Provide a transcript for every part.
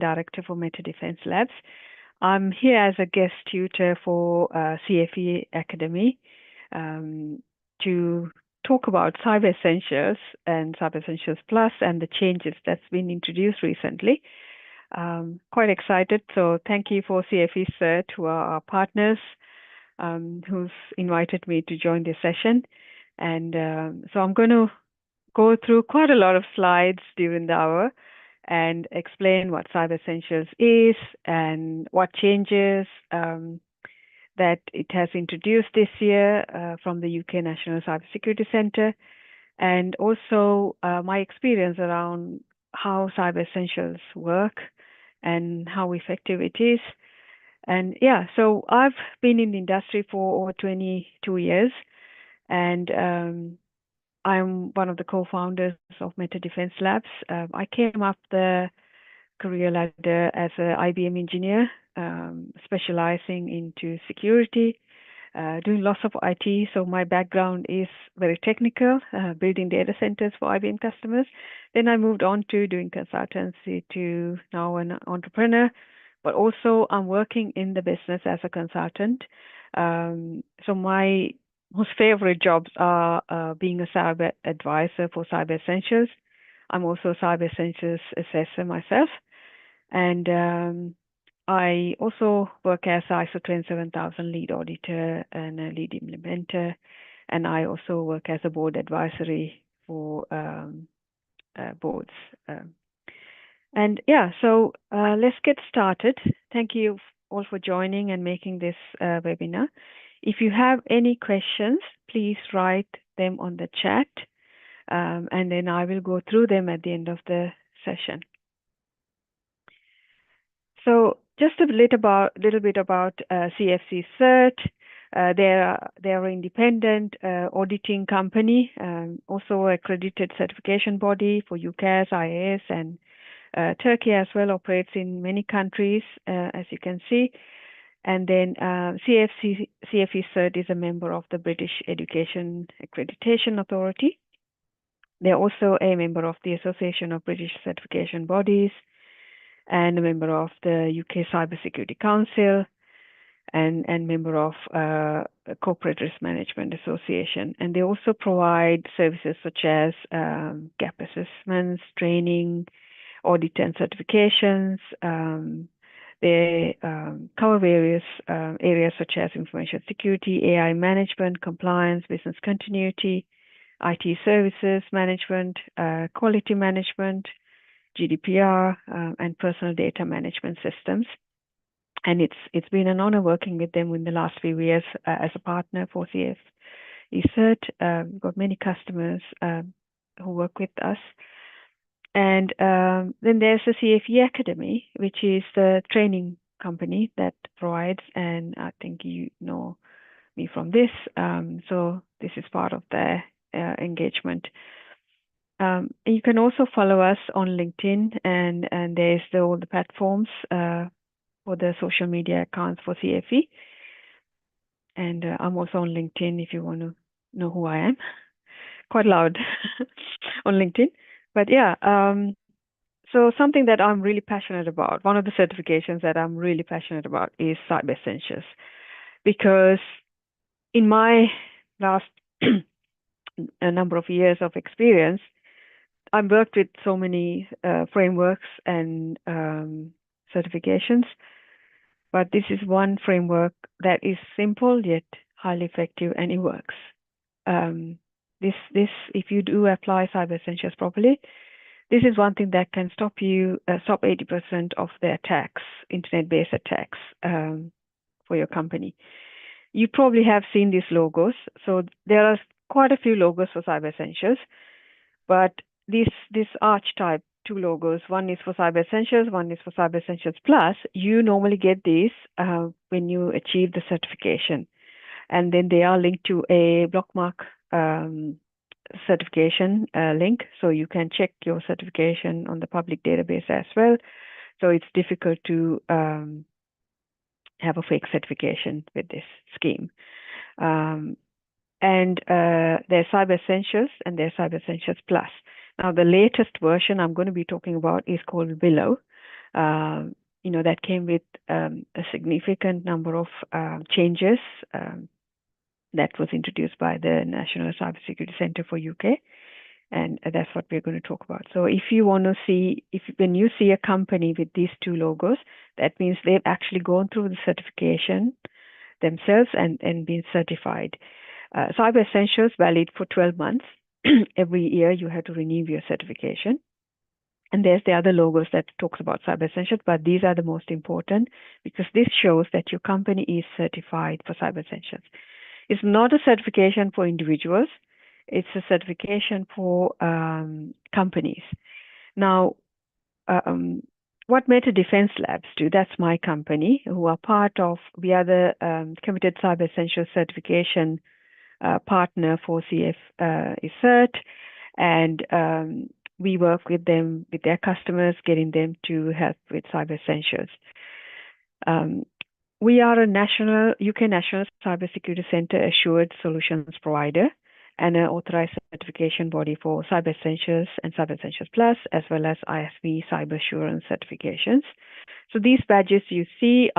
Director for Meta Defense Labs. I'm here as a guest tutor for CFE Academy to talk about Cyber Essentials and Cyber Essentials Plus and the changes that's been introduced recently. Quite excited. So thank you for CFE Cert, who are our partners, who's invited me to join this session. And so I'm going to go through quite a lot of slides during the hour and explain what Cyber Essentials is and what changes that it has introduced this year from the UK National Cybersecurity Centre, and also my experience around how Cyber Essentials work and how effective it is. And yeah, so I've been in the industry for over 22 years, and I'm one of the co-founders of Meta Defense Labs. I came up the career ladder as an IBM engineer, specializing into security, doing lots of IT. So my background is very technical, building data centers for IBM customers. Then I moved on to doing consultancy to now an entrepreneur, but also I'm working in the business as a consultant. So my most favorite jobs are being a cyber advisor for Cyber Essentials. I'm also a Cyber Essentials assessor myself. And I also work as ISO 27000 lead auditor and a lead implementer. And I also work as a board advisory for boards. And yeah, so let's get started. Thank you all for joining and making this webinar. If you have any questions, please write them on the chat, and then I will go through them at the end of the session. So just a little bit about CFC Cert. They're an independent auditing company, also accredited certification body for UCAS, IAS, and Turkey as well, operates in many countries, as you can see. And then CFE Cert is a member of the British Education Accreditation Authority. They're also a member of the Association of British Certification Bodies and a member of the UK Cybersecurity Council and member of Corporate Risk Management Association. And they also provide services such as gap assessments, training, audit and certifications. They cover various areas such as information security, AI management, compliance, business continuity, IT services management, quality management, GDPR, and personal data management systems. And it's been an honor working with them in the last few years as a partner for CFE Cert. We've got many customers who work with us. And then there's the CFE Academy, which is the training company that provides, and I think you know me from this. So this is part of their engagement. You can also follow us on LinkedIn, and there's all the platforms for the social media accounts for CFE. And I'm also on LinkedIn if you want to know who I am. Quite loud on LinkedIn. But yeah, so something that I'm really passionate about, one of the certifications that I'm really passionate about is Cyber Essentials. Because in my last a number of years of experience, I've worked with so many frameworks and certifications, but this is one framework that is simple yet highly effective, and it works. If you do apply Cyber Essentials properly, this is one thing that can stop 80% of the attacks, internet-based attacks, for your company. You probably have seen these logos. So there are quite a few logos for Cyber Essentials, but this arch type, two logos, one is for Cyber Essentials, one is for Cyber Essentials Plus. You normally get these when you achieve the certification. And then they are linked to a Blockmark certification link, so you can check your certification on the public database as well. So it's difficult to have a fake certification with this scheme. And there's Cyber Essentials and there's Cyber Essentials Plus. Now, the latest version I'm going to be talking about is called Willow. that came with a significant number of changes that was introduced by the National Cybersecurity Center for UK. And that's what we're going to talk about. So if you want to see, when you see a company with these two logos, that means they've actually gone through the certification themselves and been certified. Cyber Essentials valid for 12 months. Every year you have to renew your certification. And there's the other logos that talks about Cyber Essentials, but these are the most important because this shows that your company is certified for Cyber Essentials. It's not a certification for individuals. It's a certification for companies. Now, what Meta Defense Labs do, that's my company, who are we are the Committed Cyber Essentials certification partner for CF Cert, and we work with them, with their customers, getting them to help with Cyber Essentials. We are a UK National Cybersecurity Center assured solutions provider and an authorized certification body for Cyber Essentials and Cyber Essentials Plus, as well as ISV Cyber Assurance certifications. So these badges you see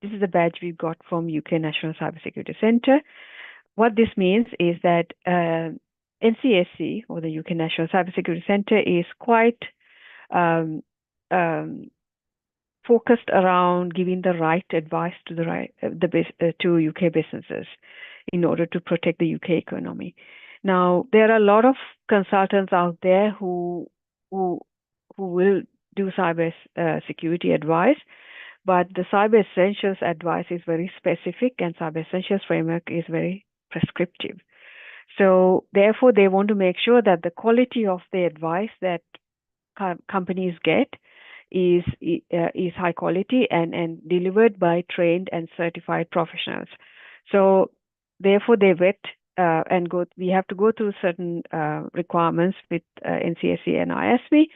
this is a badge we got from UK National Cybersecurity Center. What this means is that NCSC, or the UK National Cybersecurity Center, is quite focused around giving the right advice to to UK businesses in order to protect the UK economy. Now, there are a lot of consultants out there who will do cyber security advice, but the Cyber Essentials advice is very specific, and Cyber Essentials framework is very prescriptive. So therefore, they want to make sure that the quality of the advice that companies get is high quality and delivered by trained and certified professionals. So therefore, they vet and we have to go through certain requirements with NCSC and ISV.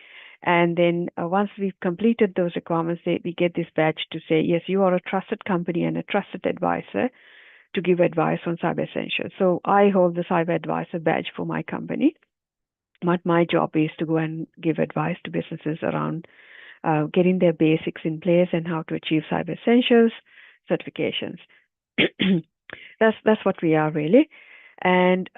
And then once we've completed those requirements, we get this badge to say, yes, you are a trusted company and a trusted advisor to give advice on Cyber Essentials. So I hold the Cyber Advisor badge for my company. But my job is to go and give advice to businesses around getting their basics in place and how to achieve Cyber Essentials certifications. That's what we are really. And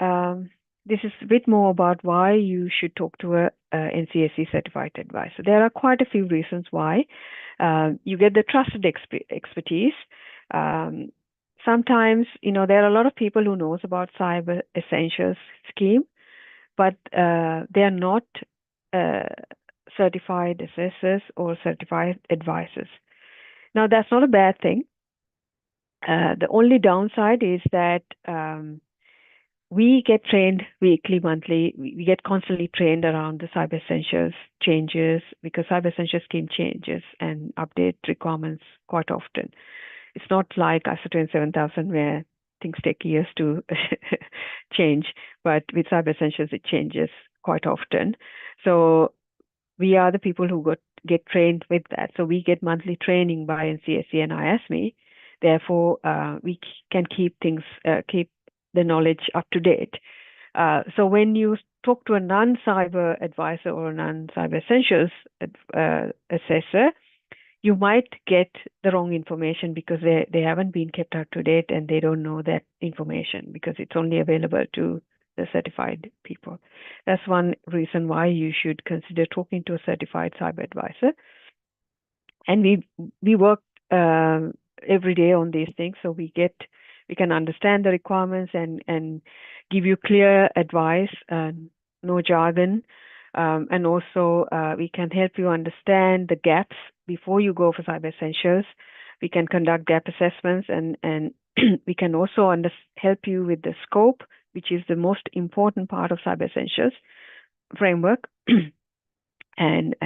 this is a bit more about why you should talk to a NCSC certified advisor. There are quite a few reasons why. You get the trusted expertise. Sometimes, there are a lot of people who knows about Cyber Essentials scheme, but they are not certified assessors or certified advisors. Now, that's not a bad thing. The only downside is that we get trained weekly, monthly. We get constantly trained around the Cyber Essentials changes because Cyber Essentials scheme changes and update requirements quite often. It's not like ISO 27000 where things take years to change, but with Cyber Essentials, it changes quite often. So we are the people who get trained with that. So we get monthly training by NCSC and ISME. Therefore, we can keep the knowledge up to date. So when you talk to a non-cyber advisor or a non-cyber essentials assessor, you might get the wrong information because they haven't been kept up to date and they don't know that information because it's only available to the certified people. That's one reason why you should consider talking to a certified cyber advisor. And we work every day on these things, so we can understand the requirements and give you clear advice, no jargon, and also we can help you understand the gaps before you go for Cyber Essentials. We can conduct gap assessments and we can also help you with the scope, which is the most important part of Cyber Essentials framework. and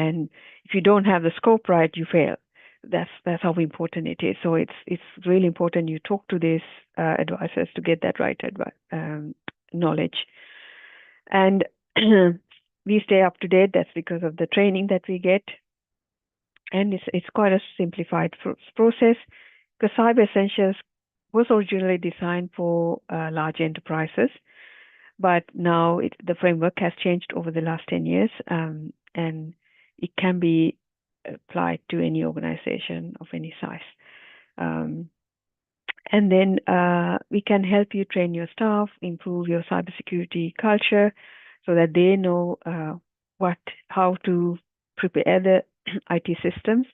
if you don't have the scope right, you fail. That's how important it is. So it's really important you talk to these advisors to get that right knowledge. And we stay up to date. That's because of the training that we get. And it's quite a simplified process because Cyber Essentials was originally designed for large enterprises, but now the framework has changed over the last 10 years, and it can be applied to any organization of any size. And then we can help you train your staff, improve your cybersecurity culture so that they know how to prepare the IT systems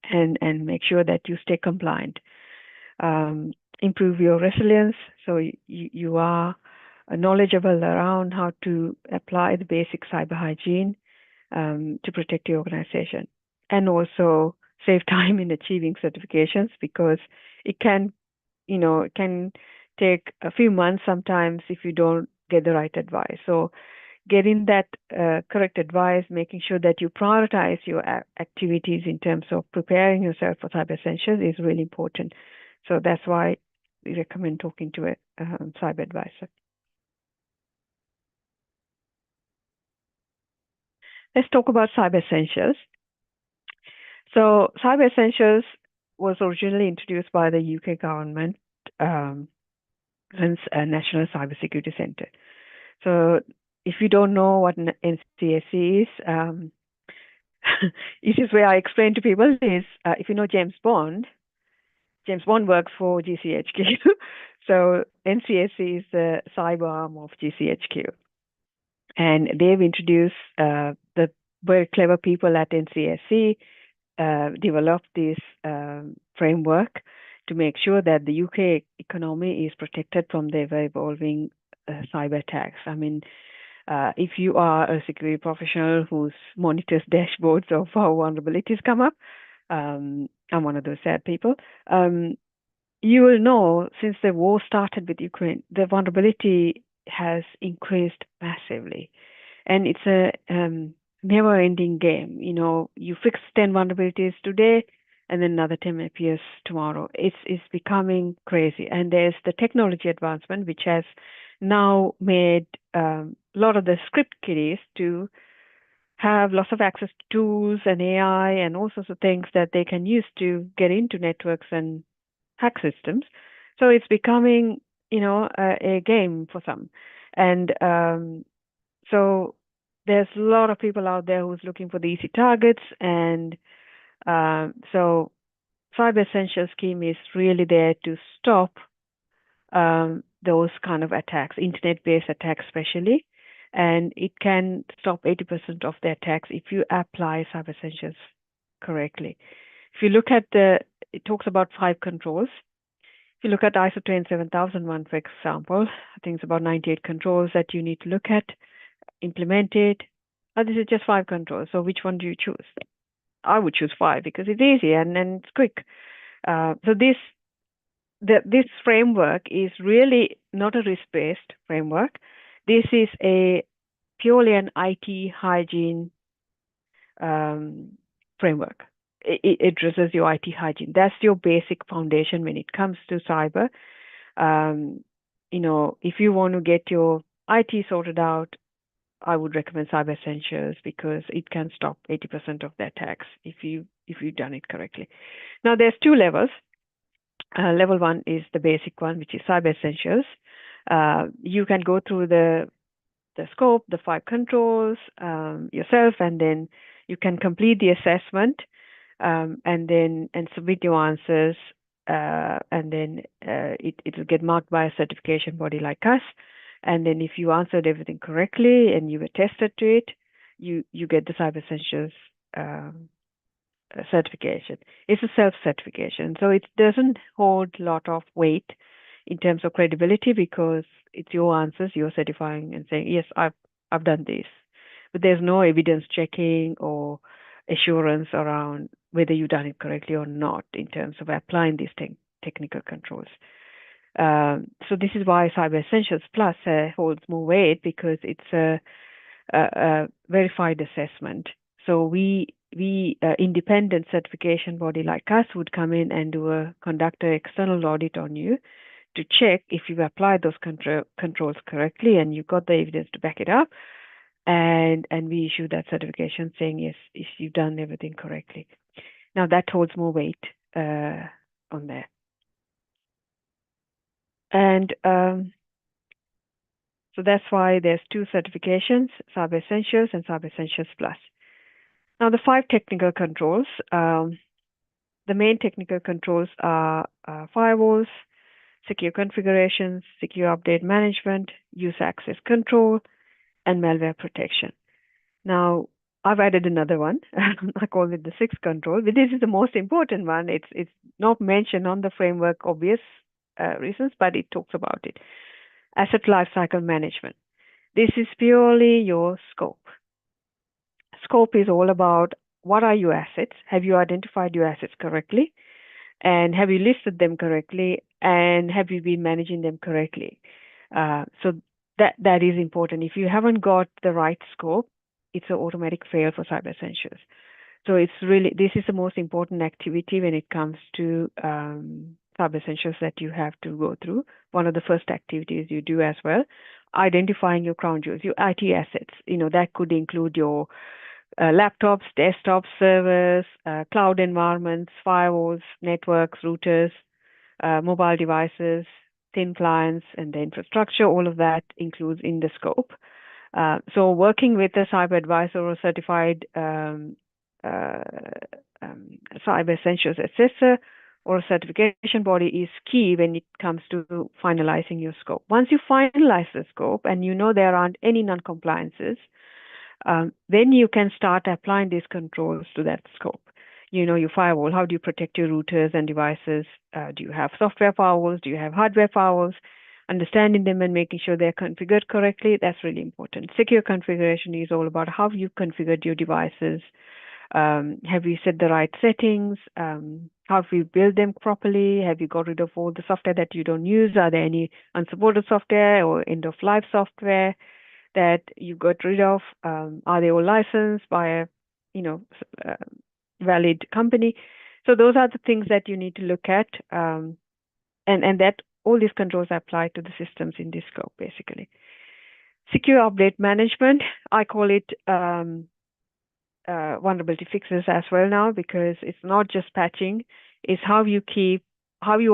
and make sure that you stay compliant. Improve your resilience so you are knowledgeable around how to apply the basic cyber hygiene to protect your organization, and also save time in achieving certifications, because it can take a few months sometimes if you don't get the right advice. So getting that correct advice, making sure that you prioritize your activities in terms of preparing yourself for cyber essentials is really important. So that's why we recommend talking to a cyber advisor. Let's talk about cyber essentials. So cyber essentials was originally introduced by the UK government and a National Cybersecurity Center. So if you don't know what an NCSC is, easiest way I explain to people is if you know James Bond works for GCHQ. So NCSC is the cyber arm of GCHQ. And they've introduced the very clever people at NCSC developed this framework to make sure that the UK economy is protected from the ever-evolving cyber attacks. I mean, if you are a security professional who monitors dashboards of how vulnerabilities come up, I'm one of those sad people. You will know since the war started with Ukraine, the vulnerability has increased massively, and it's a never-ending game. You fix 10 vulnerabilities today, and then another 10 appears tomorrow. It's becoming crazy, and there's the technology advancement which has now made a lot of the script kiddies to have lots of access to tools and AI and all sorts of things that they can use to get into networks and hack systems. So it's becoming, a game for some. And so there's a lot of people out there who's looking for the easy targets. And so Cyber Essentials scheme is really there to stop those kind of attacks, internet-based attacks especially. And it can stop 80% of the attacks if you apply Cyber Essentials correctly. If you look at it talks about 5 controls. If you look at ISO 27001, for example, I think it's about 98 controls that you need to look at, implement it. This is just 5 controls. So which one do you choose? I would choose 5 because it's easy and it's quick. So this framework is really not a risk-based framework. This is purely an IT hygiene framework. It addresses your IT hygiene. That's your basic foundation when it comes to cyber. If you want to get your IT sorted out, I would recommend Cyber Essentials because it can stop 80% of the attacks if you've done it correctly. Now there's 2 levels. Level 1 is the basic one, which is Cyber Essentials. You can go through the scope, the 5 controls yourself, and then you can complete the assessment and submit your answers, and then it will get marked by a certification body like us. And then if you answered everything correctly and you were tested to it, you get the Cyber Essentials certification. It's a self-certification, so it doesn't hold a lot of weight in terms of credibility because it's your answers, you're certifying and saying, yes, I've done this. But there's no evidence checking or assurance around whether you've done it correctly or not in terms of applying these technical controls. So this is why Cyber Essentials Plus holds more weight, because it's a verified assessment. So we independent certification body like us would come in and conduct an external audit on you to check if you've applied those controls correctly and you've got the evidence to back it up. And we issue that certification saying, yes, if you've done everything correctly. Now that holds more weight on there. And so that's why there's 2 certifications, Cyber Essentials and Cyber Essentials Plus. Now, the 5 technical controls. The main technical controls are firewalls, secure configurations, secure update management, user access control, and malware protection. Now, I've added another one. I call it the 6th control, but this is the most important one. It's not mentioned on the framework, obvious reasons, but it talks about it. Asset lifecycle management. This is purely your scope. Scope is all about what are your assets? Have you identified your assets correctly? And have you listed them correctly? And have you been managing them correctly? So that is important. If you haven't got the right scope, it's an automatic fail for Cyber Essentials. So this is the most important activity when it comes to Cyber Essentials that you have to go through. One of the first activities you do as well, identifying your crown jewels, your IT assets. That could include your laptops, desktops, servers, cloud environments, firewalls, networks, routers, mobile devices, thin clients, and the infrastructure. All of that includes in the scope. So working with a cyber advisor or certified uh, cyber essentials assessor or a certification body is key when it comes to finalizing your scope. Once you finalize the scope and you know there aren't any non-compliances, then you can start applying these controls to that scope. Your firewall, how do you protect your routers and devices? Do you have software firewalls? Do you have hardware firewalls? Understanding them and making sure they're configured correctly, that's really important. Secure configuration is all about how you configured your devices. Have you set the right settings? How have you built them properly? Have you got rid of all the software that you don't use? Are there any unsupported software or end-of-life software that you got rid of? Are they all licensed by a, valid company? So those are the things that you need to look at, and that all these controls apply to the systems in this scope, basically. Secure update management, I call it vulnerability fixes as well now, because it's not just patching, it's how you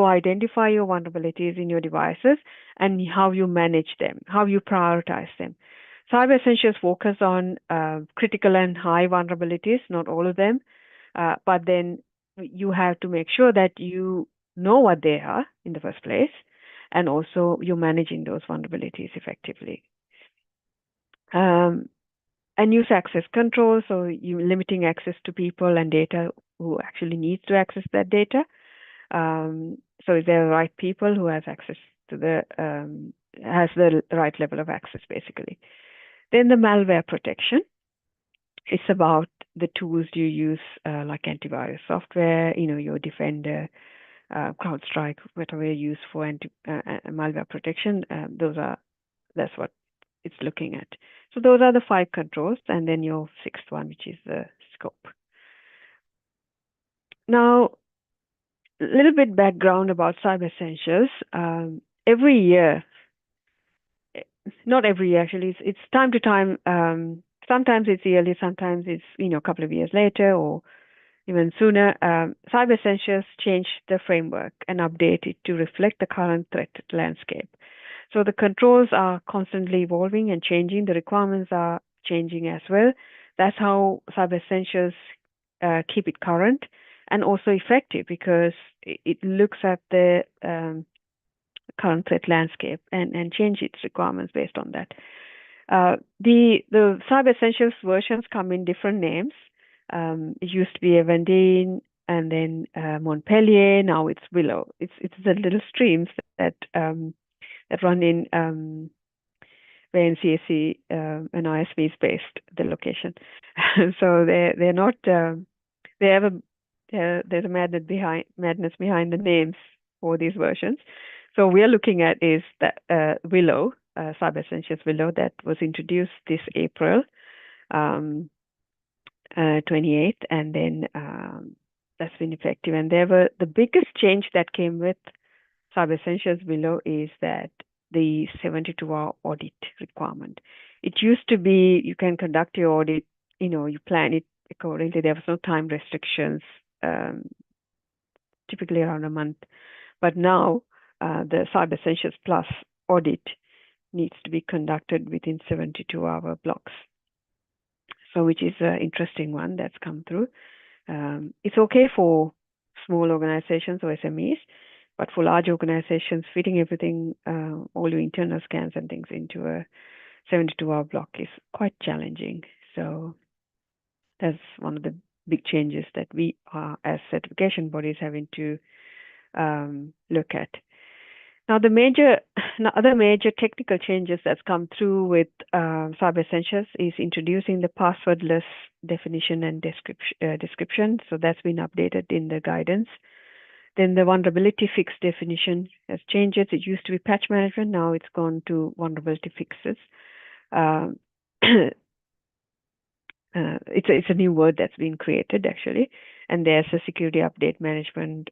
identify your vulnerabilities in your devices and how you manage them, how you prioritize them. Cyber Essentials focus on critical and high vulnerabilities, not all of them, but then you have to make sure that you know what they are in the first place, and also you're managing those vulnerabilities effectively. And use access control, so you're limiting access to people and data who actually needs to access that data. So is there the right people who has access to has the right level of access, basically. Then the malware protection. It's about the tools you use, like antivirus software, your Defender, CrowdStrike, whatever you use for malware protection. That's what it's looking at. So those are the 5 controls, and then your 6th one, which is the scope. Now, a little bit background about Cyber Essentials. Every year, not every year actually, it's time to time. Sometimes it's yearly, sometimes it's a couple of years later or even sooner. Cyber Essentials change the framework and update it to reflect the current threat landscape. So the controls are constantly evolving and changing. The requirements are changing as well. That's how Cyber Essentials keep it current and also effective, because it looks at the current threat landscape and change its requirements based on that. The Cyber Essentials versions come in different names. It used to be Avendine and then Montpellier. Now it's Willow. It's the little streams that run in where NCAC and ISV is based, the location. So they're not there's a madness behind the names for these versions. So we are looking at is that Willow, Cyber Essentials Willow, that was introduced this April 28th, and then that's been effective. And the biggest change that came with Cyber Essentials Willow is that the 72-hour audit requirement. It used to be you can conduct your audit, you plan it accordingly. There was no time restrictions, typically around a month. But now the Cyber Essentials Plus audit needs to be conducted within 72-hour blocks. So which is an interesting one that's come through. It's okay for small organizations or SMEs, but for large organizations, fitting everything, all your internal scans and things into a 72-hour block is quite challenging. So that's one of the big changes that we are, as certification bodies, having to look at. Now, other major technical changes that's come through with Cyber Essentials is introducing the passwordless definition and description. So that's been updated in the guidance. Then the vulnerability fix definition has changed. It used to be patch management. Now it's gone to vulnerability fixes. It's a new word that's been created actually, and there's a security update management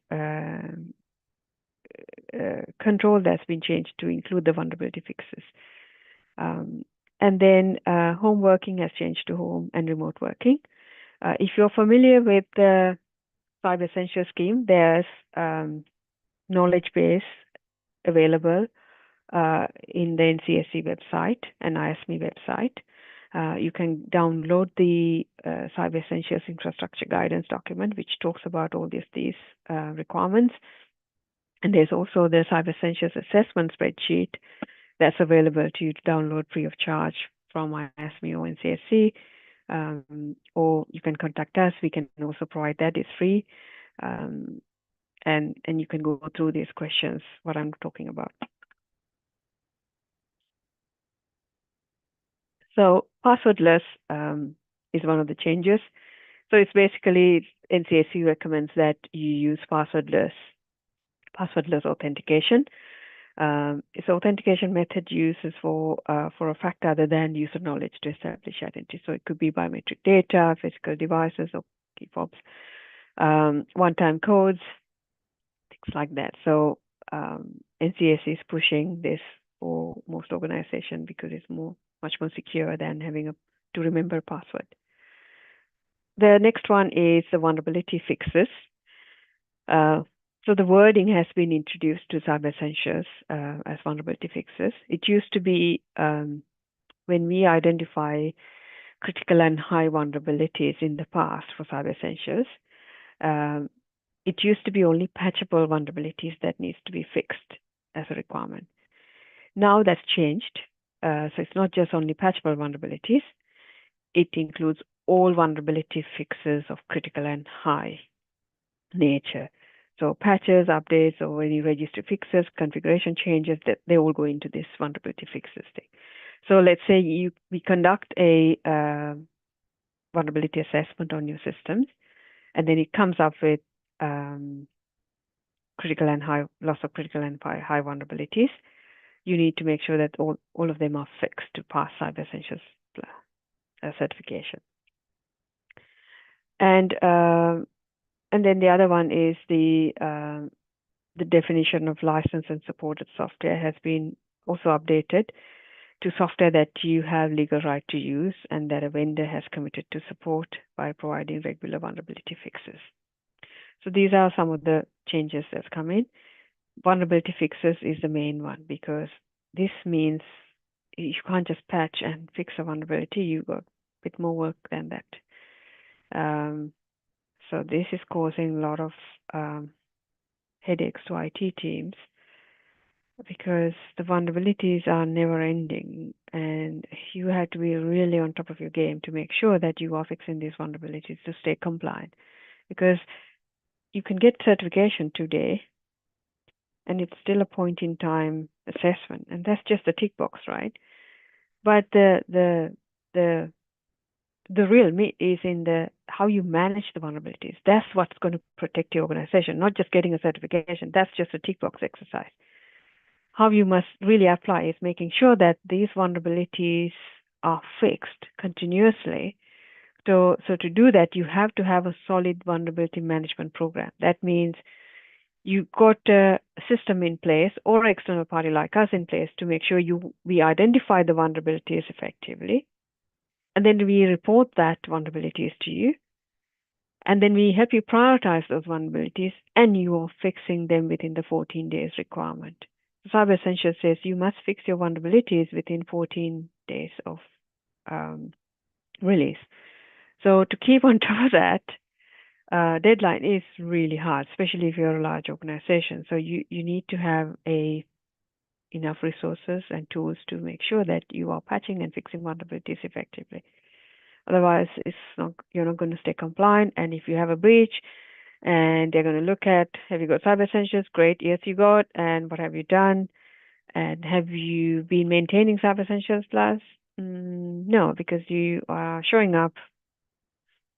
control that's been changed to include the vulnerability fixes. And then home working has changed to home and remote working. If you're familiar with the Cyber Essentials scheme, there's knowledge base available in the NCSC website and ISME website. You can download the Cyber Essentials infrastructure guidance document, which talks about all these requirements. And there's also the Cyber Essentials assessment spreadsheet that's available to you to download free of charge from ISME or NCSC. Or you can contact us. We can also provide that. It's free. And you can go through these questions, what I'm talking about. So passwordless is one of the changes. So it's basically NCSC recommends that you use passwordless authentication. It's authentication method uses for a factor other than user knowledge to establish identity. So it could be biometric data, physical devices, or key fobs, one-time codes, things like that. So NCSC is pushing this for most organizations because it's much more secure than having to remember password. The next one is the vulnerability fixes. So the wording has been introduced to Cyber Essentials as vulnerability fixes. It used to be when we identify critical and high vulnerabilities in the past for Cyber Essentials, it used to be only patchable vulnerabilities that needs to be fixed as a requirement. Now that's changed. So it's not just only patchable vulnerabilities. It includes all vulnerability fixes of critical and high nature. So patches, updates, or any registry fixes, configuration changes, that they all go into this vulnerability fixes thing. So let's say we conduct a vulnerability assessment on your systems, and then it comes up with loss of critical and high vulnerabilities. You need to make sure that all of them are fixed to pass Cyber Essentials certification. And then the other one is the definition of licensed and supported software has been also updated to software that you have legal right to use and that a vendor has committed to support by providing regular vulnerability fixes. So these are some of the changes that's come in. Vulnerability fixes is the main one because this means you can't just patch and fix a vulnerability. You got a bit more work than that. So this is causing a lot of headaches to IT teams because the vulnerabilities are never ending and you have to be really on top of your game to make sure that you are fixing these vulnerabilities to stay compliant. Because you can get certification today and it's still a point in time assessment, and that's just a tick box, right? But the real meat is in how you manage the vulnerabilities. That's what's going to protect your organization, not just getting a certification. That's just a tick box exercise. How you must really apply is making sure that these vulnerabilities are fixed continuously. So to do that, you have to have a solid vulnerability management program. That means you've got a system in place or an external party like us in place to make sure we identify the vulnerabilities effectively. And then we report that vulnerabilities to you. And then we help you prioritize those vulnerabilities and you are fixing them within the 14 days requirement. Cyber Essentials says you must fix your vulnerabilities within 14 days of release. So to keep on top of that, deadline is really hard, especially if you're a large organization. So you need to have enough resources and tools to make sure that you are patching and fixing vulnerabilities effectively. Otherwise, you're not going to stay compliant. And if you have a breach, and they're going to look at, have you got cyber essentials? Great, yes, you got. And what have you done? And have you been maintaining cyber essentials plus? No, because you are showing up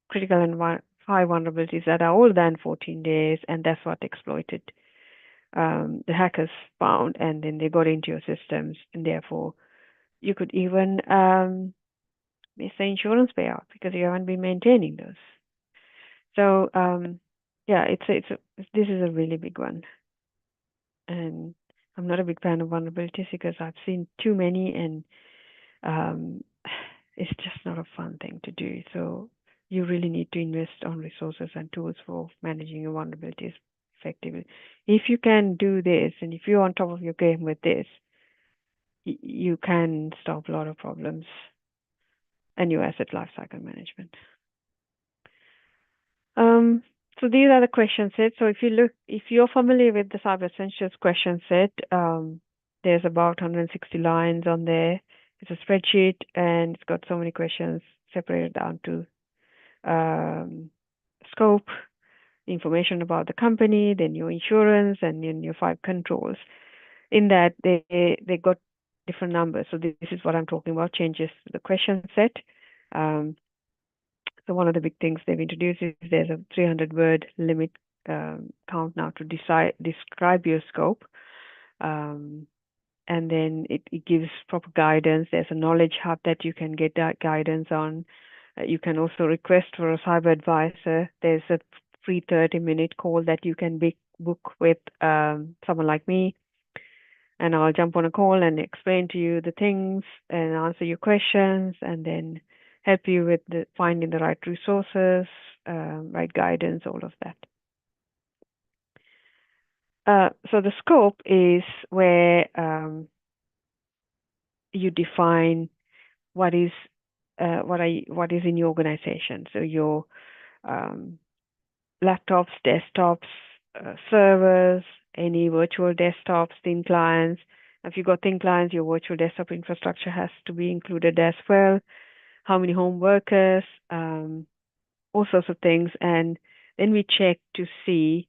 critical and high vulnerabilities that are older than 14 days, and that's what exploited. The hackers found, and then they got into your systems, and therefore you could even miss the insurance payout because you haven't been maintaining those. So yeah, this is a really big one, and I'm not a big fan of vulnerabilities because I've seen too many, and um, it's just not a fun thing to do. So you really need to invest on resources and tools for managing your vulnerabilities effectively. If you can do this, and if you're on top of your game with this, you can stop a lot of problems and your asset lifecycle management. Um, so these are the question sets. So if you're familiar with the Cyber Essentials question set, there's about 160 lines on there. It's a spreadsheet and it's got so many questions separated down to scope, information about the company, then your insurance, and then your 5 controls. In that, they got different numbers. So this is what I'm talking about, changes to the question set. So one of the big things they've introduced is there's a 300-word limit count now to describe your scope. And then it gives proper guidance. There's a knowledge hub that you can get that guidance on. You can also request for a cyber advisor. There's a free 30-minute call that you can book with someone like me, and I'll jump on a call and explain to you the things and answer your questions, and then help you with finding the right resources, right guidance, all of that. So the scope is where you define what is in your organization. So your laptops, desktops, servers, any virtual desktops, thin clients. If you've got thin clients, your virtual desktop infrastructure has to be included as well. How many home workers, all sorts of things. And then we check to see,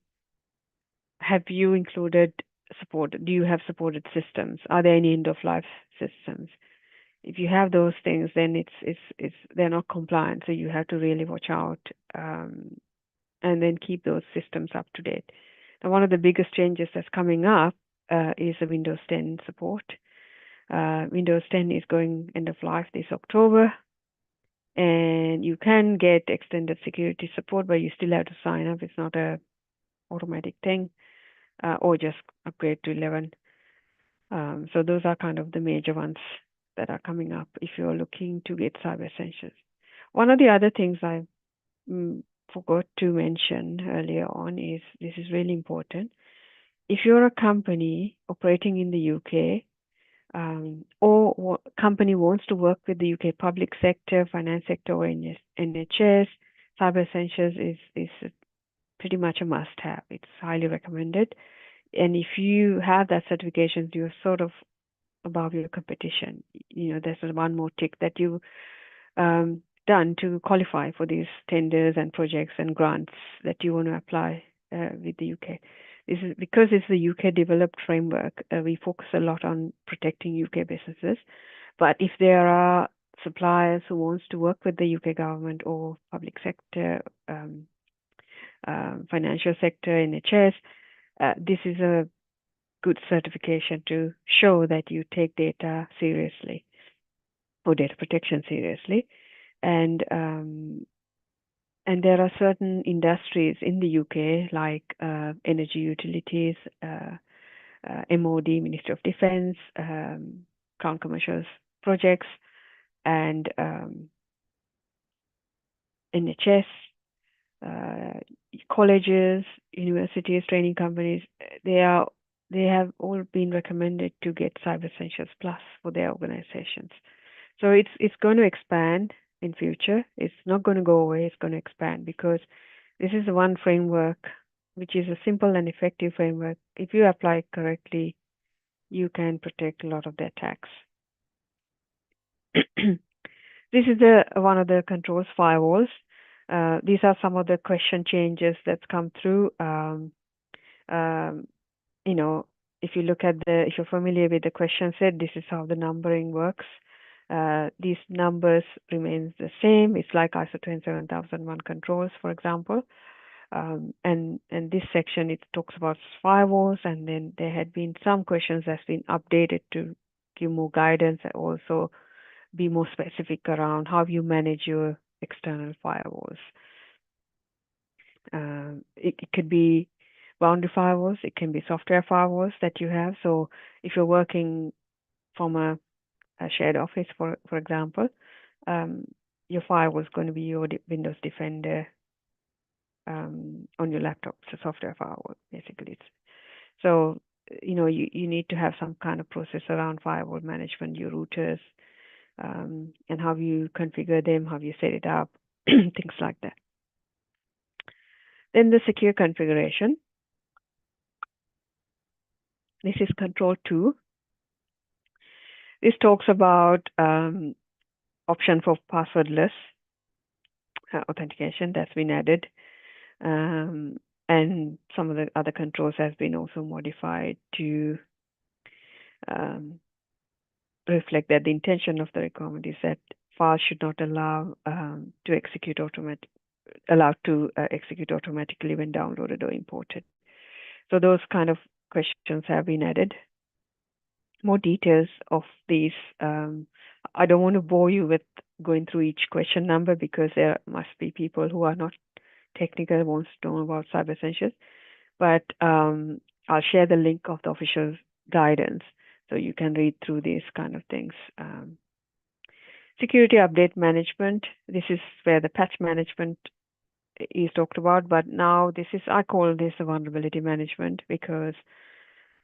have you included support? Do you have supported systems? Are there any end-of-life systems? If you have those things, then they're not compliant. So you have to really watch out and then keep those systems up to date. Now, one of the biggest changes that's coming up is the Windows 10 support. Windows 10 is going end of life this October, and you can get extended security support, but you still have to sign up. It's not a automatic thing, or just upgrade to 11. So those are kind of the major ones that are coming up if you're looking to get Cyber Essentials. One of the other things I forgot to mention earlier on is, this is really important. If you're a company operating in the UK, or company wants to work with the UK public sector, finance sector, or NHS, Cyber Essentials is pretty much a must-have. It's highly recommended. And if you have that certification, you're sort of above your competition. There's one more tick that you done to qualify for these tenders and projects and grants that you want to apply with the UK. This is because it's the UK developed framework. We focus a lot on protecting UK businesses, but if there are suppliers who wants to work with the UK government or public sector, financial sector, NHS, this is a good certification to show that you take data seriously or data protection seriously. And there are certain industries in the UK like energy utilities, MOD, Ministry of Defence, Crown Commercial Projects, and NHS, colleges, universities, training companies. They have all been recommended to get Cyber Essentials Plus for their organizations. So it's going to expand. in future. It's not going to go away. It's going to expand because this is the one framework which is a simple and effective framework. If you apply it correctly, you can protect a lot of the attacks. This is the one of the controls firewalls. These are some of the question changes that's come through. You know, if you look at if you're familiar with the question set, this is how the numbering works. These numbers remains the same. It's like ISO 27001 controls, for example. And this section, it talks about firewalls, and then there had been some questions that's been updated to give more guidance and also be more specific around how you manage your external firewalls. It could be boundary firewalls, it can be software firewalls that you have. So if you're working from a shared office, for example, your firewall is going to be your Windows Defender on your laptop. It's a software firewall, basically. So, you need to have some kind of process around firewall management, your routers, and how you configure them, how you set it up, things like that. Then the secure configuration. This is control 2. This talks about option for passwordless authentication that's been added. And some of the other controls have been also modified to reflect that the intention of the requirement is that files should not allow to execute execute automatically when downloaded or imported. So those kind of questions have been added. More details of these. I don't want to bore you with going through each question number because there must be people who are not technical wants to know about cybersecurity. But I'll share the link of the official guidance so you can read through these kind of things. Security update management. This is where the patch management is talked about, but now I call this a vulnerability management because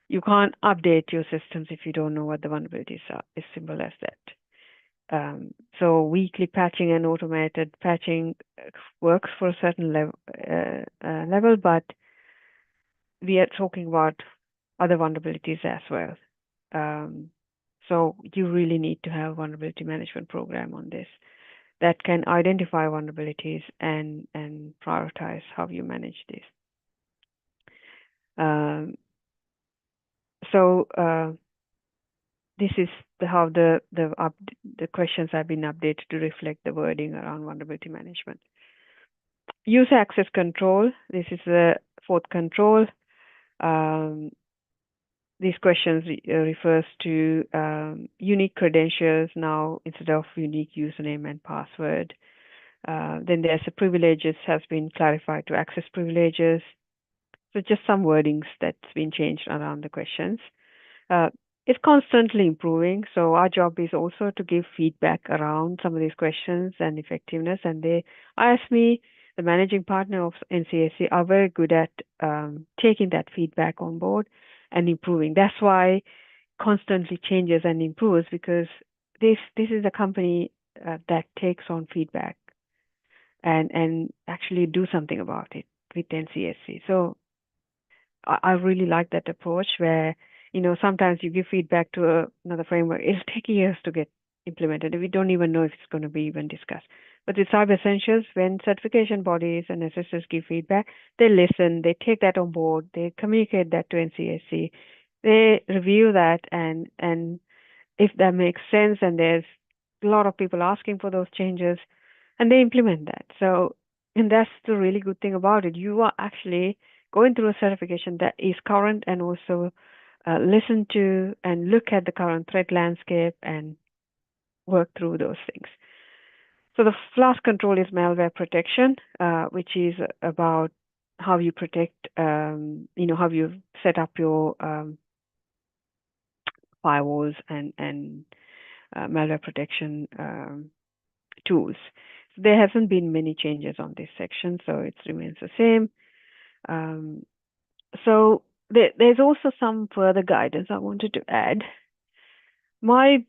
you can't update your systems if you don't know what the vulnerabilities are. It's simple as that. So weekly patching and automated patching works for a certain level, but we are talking about other vulnerabilities as well. So you really need to have a vulnerability management program on this that can identify vulnerabilities and prioritize how you manage this. This is how the questions have been updated to reflect the wording around vulnerability management. User access control. This is the fourth control. These questions refers to unique credentials now instead of unique username and password. Then there's the privileges has been clarified to access privileges. So just some wordings that's been changed around the questions. It's constantly improving. So our job is also to give feedback around some of these questions and effectiveness. And ISME, the managing partner of NCSC, are very good at taking that feedback on board and improving. That's why constantly changes and improves, because this is a company that takes on feedback and actually do something about it with NCSC. So I really like that approach where, sometimes you give feedback to another framework. It'll take years to get implemented. We don't even know if it's going to be even discussed. But with cybersecurity, when certification bodies and assessors give feedback, they listen, they take that on board, they communicate that to NCSC, they review that, and if that makes sense, and there's a lot of people asking for those changes, and they implement that. So, and that's the really good thing about it. You are actually going through a certification that is current and also listen to and look at the current threat landscape and work through those things. So the last control is malware protection, which is about how you protect, how you set up your firewalls and malware protection tools. There hasn't been many changes on this section, so it remains the same. So there's also some further guidance I wanted to add. My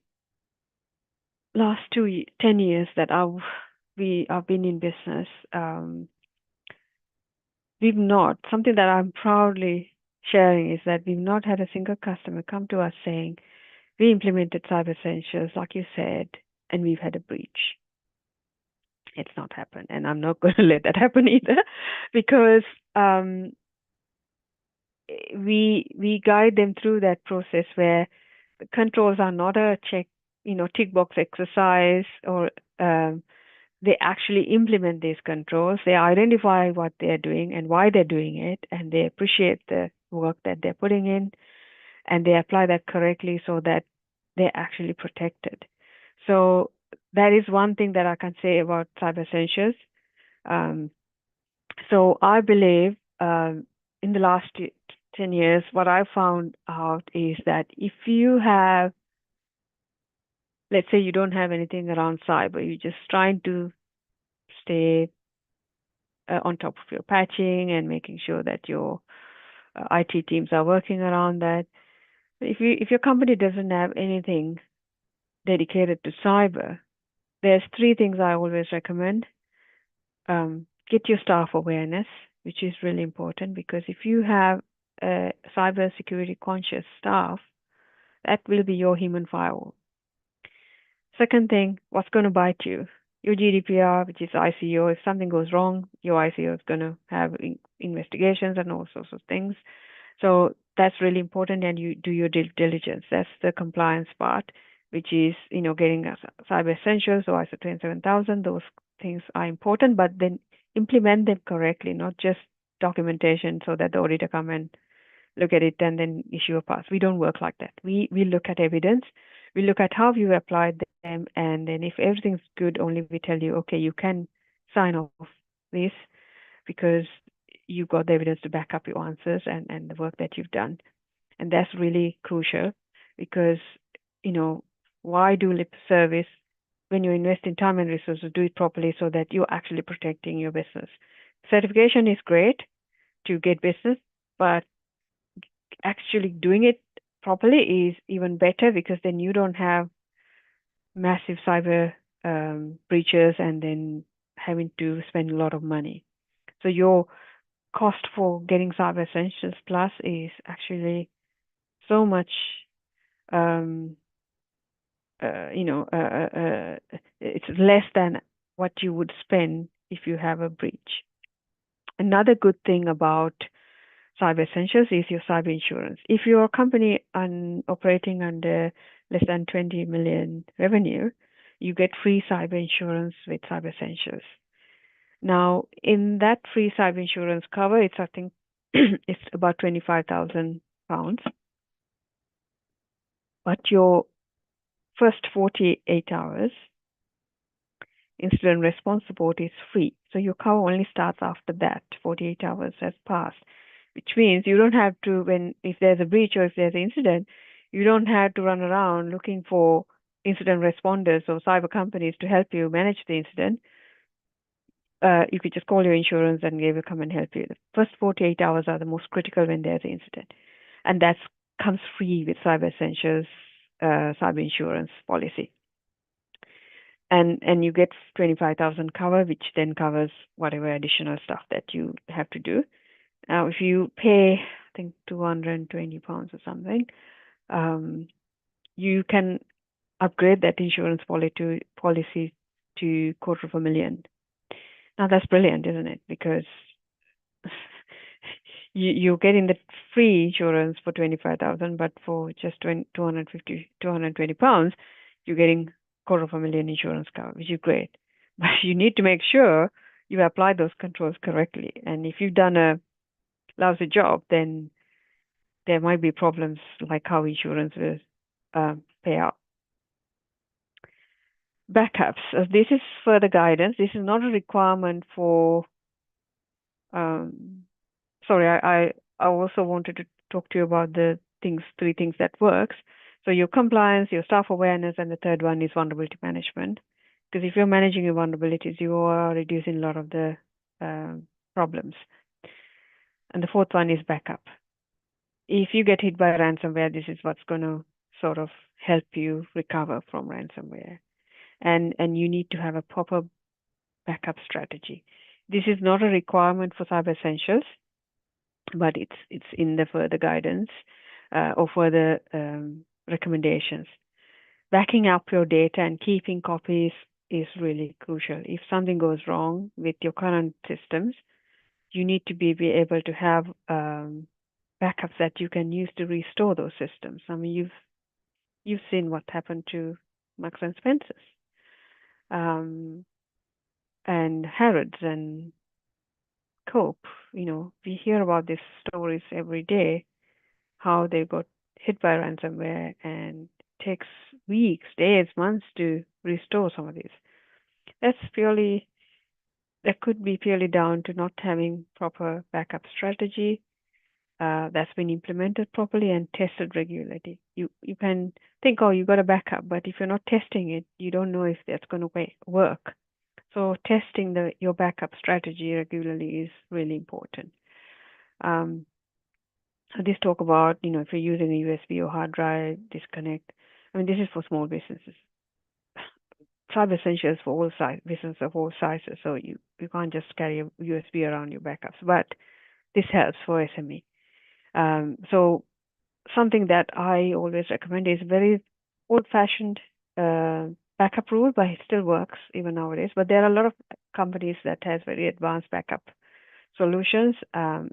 last 10 years that I've been in business, we've not, something that I'm proudly sharing is that we've not had a single customer come to us saying, we implemented Cyber Essentials, like you said, and we've had a breach. It's not happened, and I'm not going to let that happen either, because we guide them through that process where the controls are not a tick box exercise, or they actually implement these controls. They identify what they're doing and why they're doing it, and they appreciate the work that they're putting in, and they apply that correctly so that they're actually protected. So that is one thing that I can say about Cyber Essentials. Um, so I believe in the last 10 years, what I found out is that if you have, let's say you don't have anything around cyber, you're just trying to stay on top of your patching and making sure that your IT teams are working around that. If your company doesn't have anything dedicated to cyber, there's three things I always recommend. Get your staff awareness, which is really important, because if you have a cyber security conscious staff, that will be your human firewall. Second thing, what's going to bite you? Your GDPR, which is ICO. If something goes wrong, your ICO is going to have investigations and all sorts of things. So that's really important, and you do your due diligence. That's the compliance part, which is, getting cyber essentials or ISO 27000. Those things are important, but then implement them correctly, not just documentation so that the auditor come and look at it and then issue a pass. We don't work like that. We look at evidence. We look at how you applied them, and then if everything's good, only we tell you, okay, you can sign off this because you've got the evidence to back up your answers and the work that you've done. And that's really crucial, because, why do lip service when you invest in time and resources? Do it properly so that you're actually protecting your business. Certification is great to get business, but actually doing it properly is even better, because then you don't have massive cyber breaches and then having to spend a lot of money. So your cost for getting Cyber Essentials Plus is actually so much, um, it's less than what you would spend if you have a breach. Another good thing about Cyber Essentials is your cyber insurance. If your company operating under less than 20 million revenue, you get free cyber insurance with Cyber Essentials. Now, in that free cyber insurance cover, I think it's about £25,000. But your first 48 hours incident response support is free. So your cover only starts after that, 48 hours has passed, which means you don't have to, if there's a breach or if there's an incident, you don't have to run around looking for incident responders or cyber companies to help you manage the incident. You could just call your insurance and they will come and help you. The first 48 hours are the most critical when there's an incident. And that comes free with Cyber Essentials cyber insurance policy. And you get 25,000 cover, which then covers whatever additional stuff that you have to do. Now, if you pay, I think, £220 or something, you can upgrade that insurance policy to £250,000. Now, that's brilliant, isn't it? Because you're getting the free insurance for 25,000, but for just £220, you're getting £250,000 insurance cover, which is great. But you need to make sure you apply those controls correctly. And if you've done a lousy job, then there might be problems like how insurance will pay out. Backups. This is further guidance. This is not a requirement for. Sorry, I also wanted to talk to you about the three things that works. So your compliance, your staff awareness, and the third one is vulnerability management. Because if you're managing your vulnerabilities, you are reducing a lot of the problems. And the fourth one is backup. If you get hit by ransomware, this is what's going to sort of help you recover from ransomware. and you need to have a proper backup strategy. This is not a requirement for Cyber Essentials, but it's in the further guidance or further recommendations. Backing up your data and keeping copies is really crucial. If something goes wrong with your current systems, you need to be able to have backups that you can use to restore those systems. I mean, you've seen what happened to Marks and Spencers, and Harrods and Cope. We hear about these stories every day, how they got hit by ransomware, and it takes weeks, days, months to restore some of these. That could be purely down to not having proper backup strategy that's been implemented properly and tested regularly. You can think, oh, you got a backup, but if you're not testing it, you don't know if that's going to work. So testing your backup strategy regularly is really important. So this talk about, if you're using a USB or hard drive, disconnect. I mean, this is for small businesses. Cyber Essentials for all business of all sizes. So you can't just carry a USB around your backups, but this helps for SME. So something that I always recommend is very old-fashioned backup rule, but it still works even nowadays. But there are a lot of companies that has very advanced backup solutions.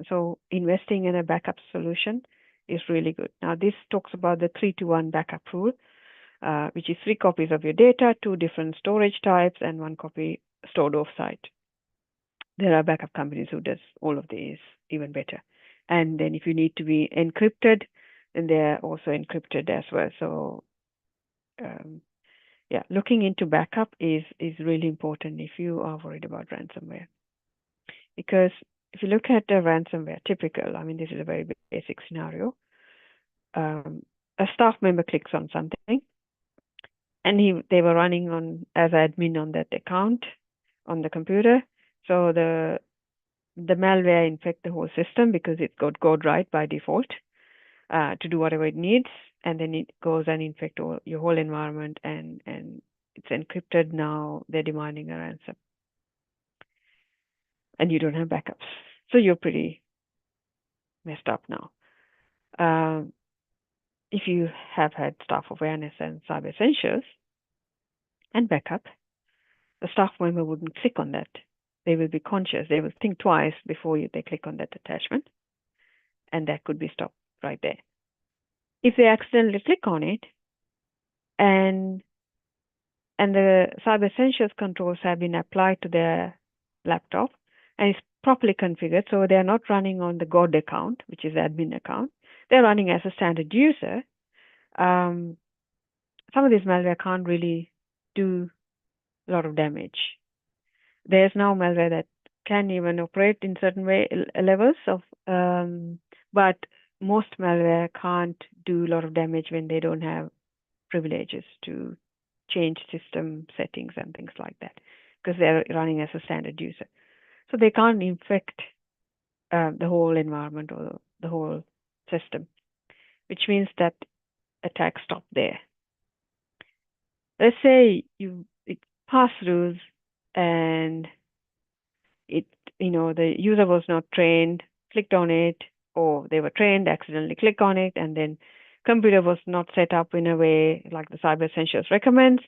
So investing in a backup solution is really good. Now, this talks about the 3-to-1 backup rule, which is 3 copies of your data, 2 different storage types, and 1 copy stored off-site. There are backup companies who does all of these even better. And then if you need to be encrypted, then they're also encrypted as well. So yeah, looking into backup is really important if you are worried about ransomware. Because if you look at the ransomware, typical, I mean, this is a very basic scenario. A staff member clicks on something, and they were running on as admin on that account on the computer. So the malware infect the whole system because it got code right by default to do whatever it needs, and then it goes and infect your whole environment, and it's encrypted. Now they're demanding a ransom, and you don't have backups, so you're pretty messed up now. If you have had staff awareness and cyber essentials and backup, the staff member wouldn't click on that. They will be conscious. They will think twice before they click on that attachment, and that could be stopped right there. If they accidentally click on it, and the cyber essentials controls have been applied to their laptop and it's properly configured, so they're not running on the God account, which is the admin account. They're running as a standard user. Some of this malware can't really do a lot of damage. There's now malware that can even operate in certain levels of, but most malware can't do a lot of damage when they don't have privileges to change system settings and things like that, because they're running as a standard user. So they can't infect the whole environment or the whole system, which means that attacks stop there. Let's say it pass throughs and the user was not trained, clicked on it, or they were trained, accidentally click on it, and then computer was not set up in a way like the Cyber Essentials recommends,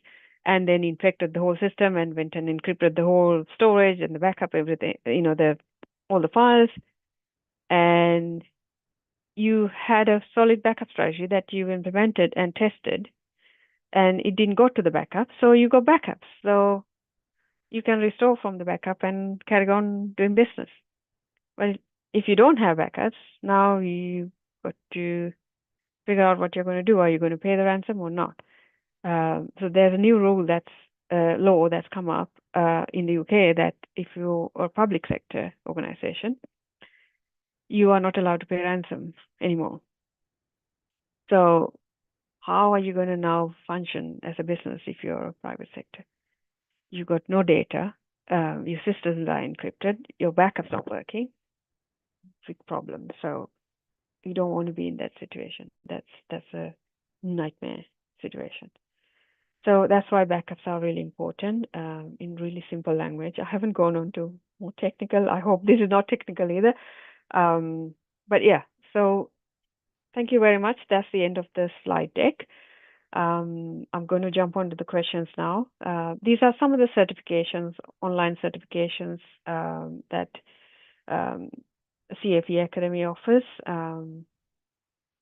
and then infected the whole system and went and encrypted the whole storage and the backup, everything, all the files, and you had a solid backup strategy that you implemented and tested, and it didn't go to the backup, so you got backups. So you can restore from the backup and carry on doing business. Well, if you don't have backups, now you got to figure out what you're going to do. Are you going to pay the ransom or not? So there's a new rule law that's come up in the UK that if you're a public sector organization, you are not allowed to pay ransom anymore. So how are you going to now function as a business if you're a private sector? You got no data, your systems are encrypted, your backups not working. Big problem. So you don't want to be in that situation. That's a nightmare situation. So that's why backups are really important in really simple language. I haven't gone on to more technical. I hope this is not technical either. But yeah, so thank you very much. That's the end of the slide deck. I'm going to jump onto the questions now. These are some of the certifications, online certifications that CFE Academy offers.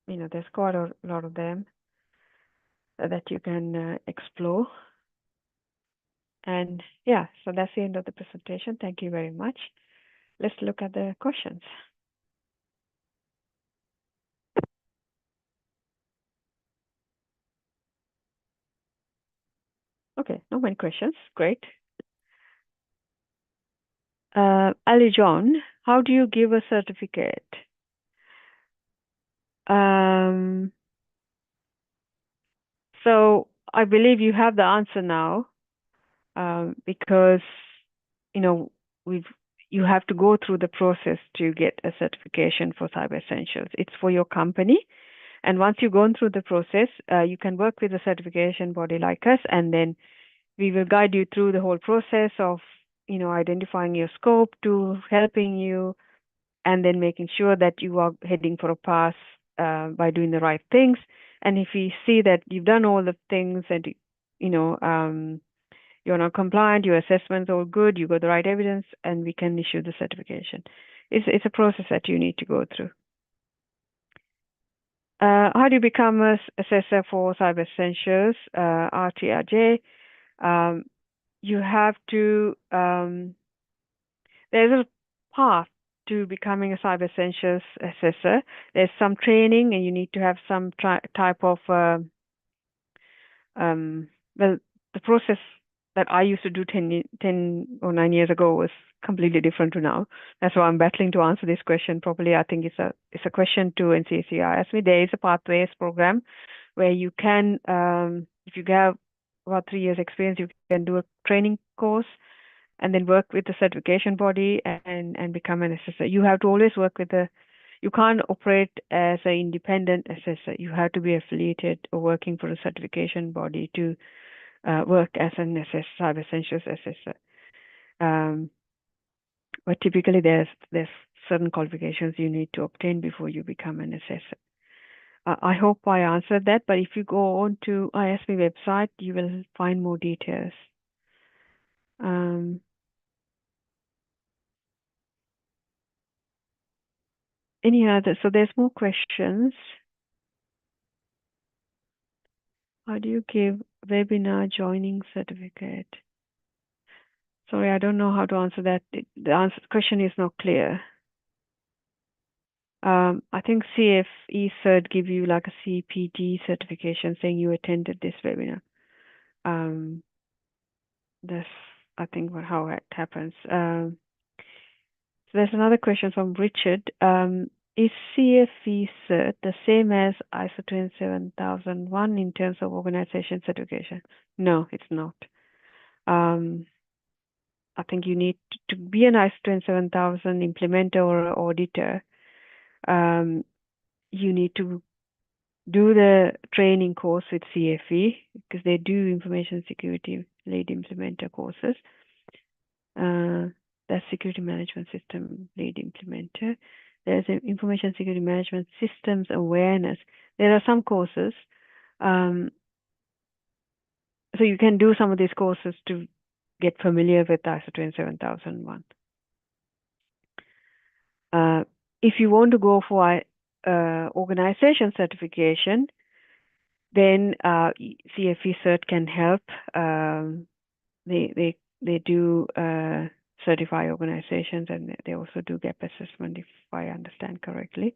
There's quite a lot of them that you can explore. And yeah, so that's the end of the presentation. Thank you very much. Let's look at the questions. Okay, no many questions. Great. Ali John, how do you give a certificate? So I believe you have the answer now, because you have to go through the process to get a certification for Cyber Essentials. It's for your company, and once you've gone through the process, you can work with a certification body like us, and then we will guide you through the whole process of identifying your scope to helping you, and then making sure that you are heading for a pass by doing the right things. And if we see that you've done all the things and you're not compliant, your assessment's all good, you got the right evidence, and we can issue the certification. It's a process that you need to go through. How do you become an assessor for Cyber Essentials, RTRJ? You have to, there's a path to becoming a Cyber Essentials assessor. There's some training, and you need to have some type of, well, the process that I used to do 10 or 9 years ago was completely different to now. That's why I'm battling to answer this question properly. I think it's a question to NCCI asked me. There is a pathways program where you can, if you have about 3 years experience, you can do a training course and then work with the certification body and become an assessor. You have to always work with you can't operate as an independent assessor. You have to be affiliated or working for a certification body to work as an Cyber Essentials assessor. But typically there's certain qualifications you need to obtain before you become an assessor. I hope I answered that, but if you go on to ISB website, you will find more details. Any other? So there's more questions. How do you give webinar joining certificate? Sorry, I don't know how to answer that. The question is not clear. I think CFE Cert give you like a CPD certification saying you attended this webinar. That's, I think, how it happens. So there's another question from Richard. Is CFE Cert the same as ISO 27001 in terms of organization certification? No, it's not. I think you need to be an ISO 27000 implementer or auditor. You need to do the training course with CFE because they do information security lead implementer courses. That's security management system lead implementer. There's an information security management systems awareness. There are some courses. So you can do some of these courses to get familiar with ISO 27001. If you want to go for organization certification, then CFE Cert can help. They do certify organizations, and they also do gap assessment, if I understand correctly.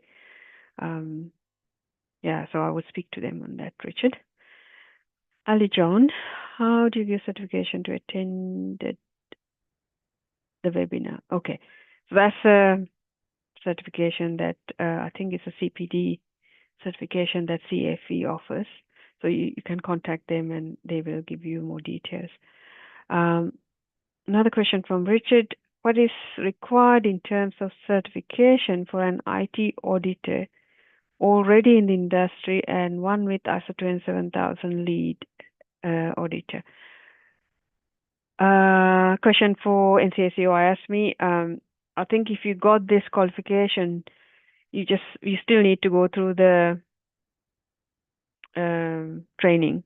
Yeah, so I would speak to them on that, Richard. Ali John, how do you give certification to attend the webinar? Okay, so that's a certification that I think it's a CPD certification that CFE offers. So you can contact them and they will give you more details. Another question from Richard. What is required in terms of certification for an IT auditor already in the industry and one with ISO 27000 lead auditor. Question for NCSEO asked me, I think if you got this qualification, you still need to go through the training,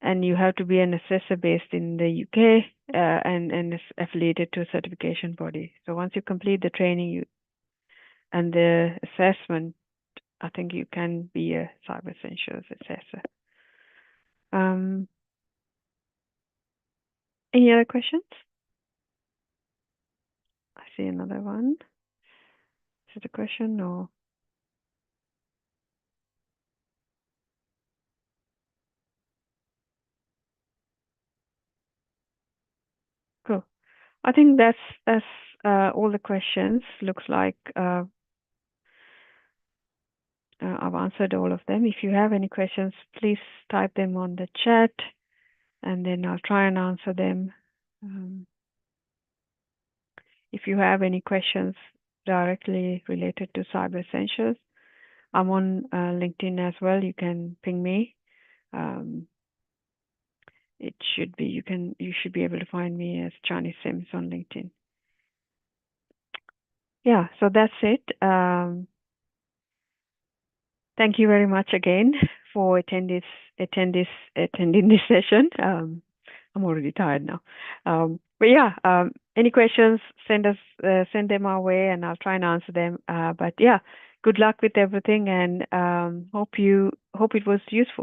and you have to be an assessor based in the UK and is affiliated to a certification body. So once you complete the training and the assessment, I think you can be a cyberessentials assessor. Any other questions? I see another one. Is it a question or? Cool. I think that's all the questions. Looks like I've answered all of them. If you have any questions, please type them on the chat, and then I'll try and answer them. If you have any questions directly related to Cyber Essentials, I'm on LinkedIn as well. You can ping me. It should be you should be able to find me as Chani Sims on LinkedIn. Yeah, so that's it. Thank you very much again for attending this session. I'm already tired now. But yeah, any questions, send them our way, and I'll try and answer them. But yeah, good luck with everything, and hope it was useful.